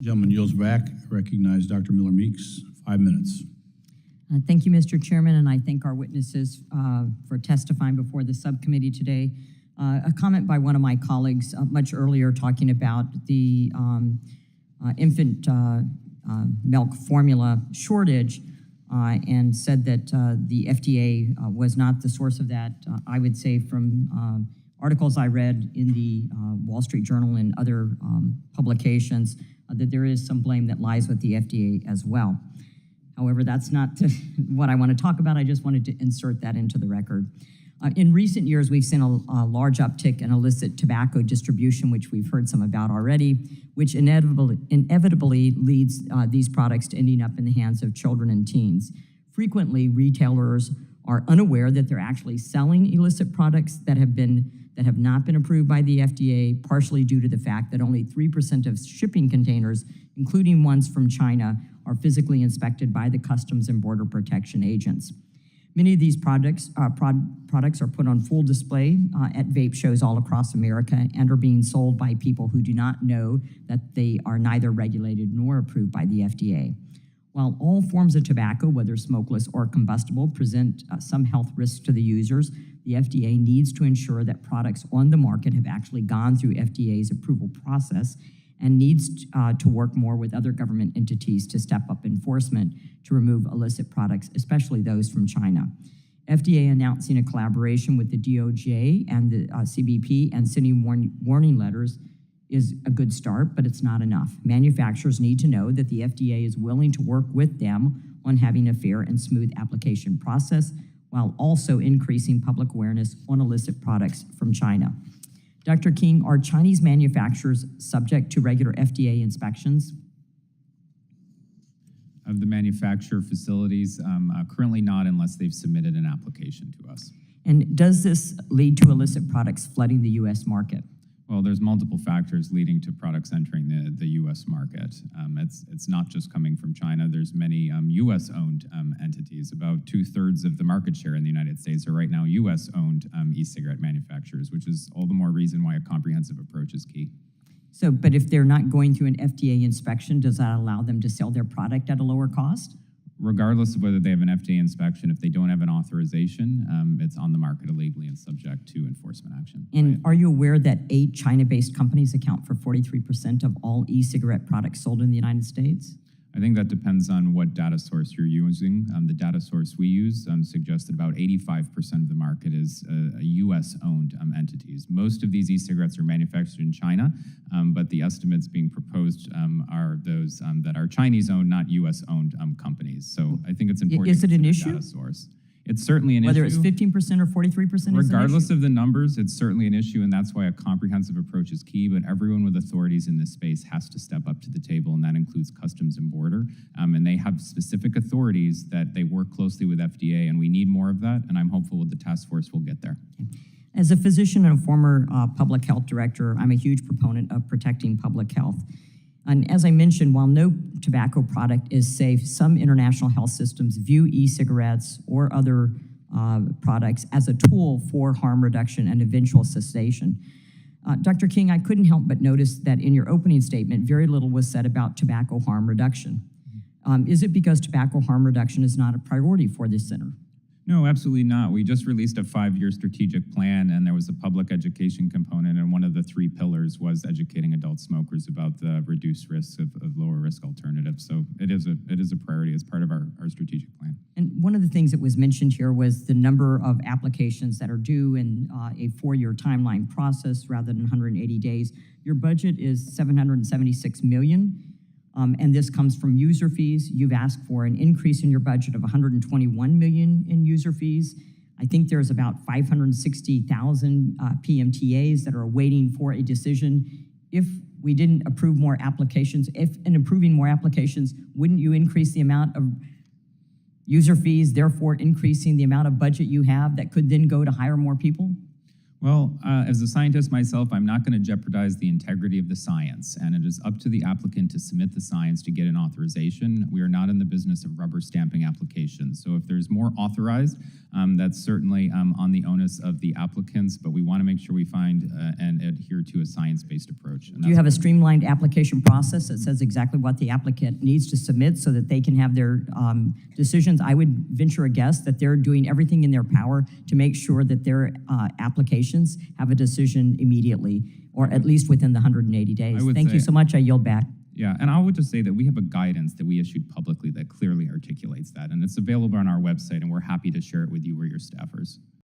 Gentleman yields back. I recognize Dr. Miller-Meeks, 5 minutes. Thank you, Mr. Chairman, and I thank our witnesses for testifying before the subcommittee today. A comment by one of my colleagues much earlier talking about the infant milk formula shortage and said that the FDA was not the source of that. I would say from articles I read in the Wall Street Journal and other publications that there is some blame that lies with the FDA as well. However, that's not what I want to talk about. I just wanted to insert that into the record. In recent years, we've seen a large uptick in illicit tobacco distribution, which we've heard some about already, which inevitably leads these products to ending up in the hands of children and teens. Frequently, retailers are unaware that they're actually selling illicit products that have not been approved by the FDA, partially due to the fact that only 3% of shipping containers, including ones from China, are physically inspected by the Customs and Border Protection agents. Many of these products are put on full display at vape shows all across America and are being sold by people who do not know that they are neither regulated nor approved by the FDA. While all forms of tobacco, whether smokeless or combustible, present some health risks to the users, the FDA needs to ensure that products on the market have actually gone through FDA's approval process and needs to work more with other government entities to step up enforcement to remove illicit products, especially those from China. FDA announcing a collaboration with the DOJ and the CBP and sending warning letters is a good start, but it's not enough. Manufacturers need to know that the FDA is willing to work with them on having a fair and smooth application process while also increasing public awareness on illicit products from China. Dr. King, are Chinese manufacturers subject to regular FDA inspections? Of the manufacturer facilities, currently not unless they've submitted an application to us. And does this lead to illicit products flooding the U.S. market? Well, there's multiple factors leading to products entering the U.S. market. It's not just coming from China. There's many U.S.-owned entities. About 2/3 of the market share in the United States are right now U.S.-owned e-cigarette manufacturers, which is all the more reason why a comprehensive approach is key. So, but if they're not going through an FDA inspection, does that allow them to sell their product at a lower cost? Regardless of whether they have an FDA inspection, if they don't have an authorization, it's on the market illegally and subject to enforcement action. And are you aware that 8 China-based companies account for 43% of all e-cigarette products sold in the United States? I think that depends on what data source you're using. The data source we use suggests that about 85% of the market is U.S.-owned entities. Most of these e-cigarettes are manufactured in China, but the estimates being proposed are those that are Chinese-owned, not U.S.-owned companies. So I think it's important. Is it an issue? Data source. It's certainly an Whether issue. Whether it's 15% or 43%? Regardless of the numbers, it's certainly an issue, and that's why a comprehensive approach is key, but everyone with authorities in this space has to step up to the table, and that includes Customs and Border, and they have specific authorities that they work closely with FDA, and we need more of that, and I'm hopeful with the task force we'll get there. As a physician and a former public health director, I'm a huge proponent of protecting public health. And as I mentioned, while no tobacco product is safe, some international health systems view e-cigarettes or other products as a tool for harm reduction and eventual cessation. Dr. King, I couldn't help but notice that in your opening statement, very little was said about tobacco harm reduction. Is it because tobacco harm reduction is not a priority for this center? No, absolutely not. We just released a 5-year strategic plan, and there was a public education component, and one of the 3 pillars was educating adult smokers about the reduced risks of lower risk alternatives. So it is a priority as part of our strategic plan. And one of the things that was mentioned here was the number of applications that are due in a 4-year timeline process rather than 180 days. Your budget is $776 million. And this comes from user fees. You've asked for an increase in your budget of $121 million in user fees. I think there's about 560,000 PMTAs that are waiting for a decision. If we didn't approve more applications, if in approving more applications, wouldn't you increase the amount of user fees, therefore increasing the amount of budget you have that could then go to hire more people? Well, as a scientist myself, I'm not going to jeopardize the integrity of the science, and it is up to the applicant to submit the science to get an authorization. We are not in the business of rubber stamping applications. So if there's more authorized, that's certainly on the onus of the applicants, but we want to make sure we find and adhere to a science-based approach. Do you have a streamlined application process that says exactly what the applicant needs to submit so that they can have their decisions? I would venture a guess that they're doing everything in their power to make sure that their applications have a decision immediately, or at least within the 180 days. Thank you so much. I yield back. Yeah, and I would just say that we have a guidance that we issued publicly that clearly articulates that, and it's available on our website, and we're happy to share it with you or your staffers.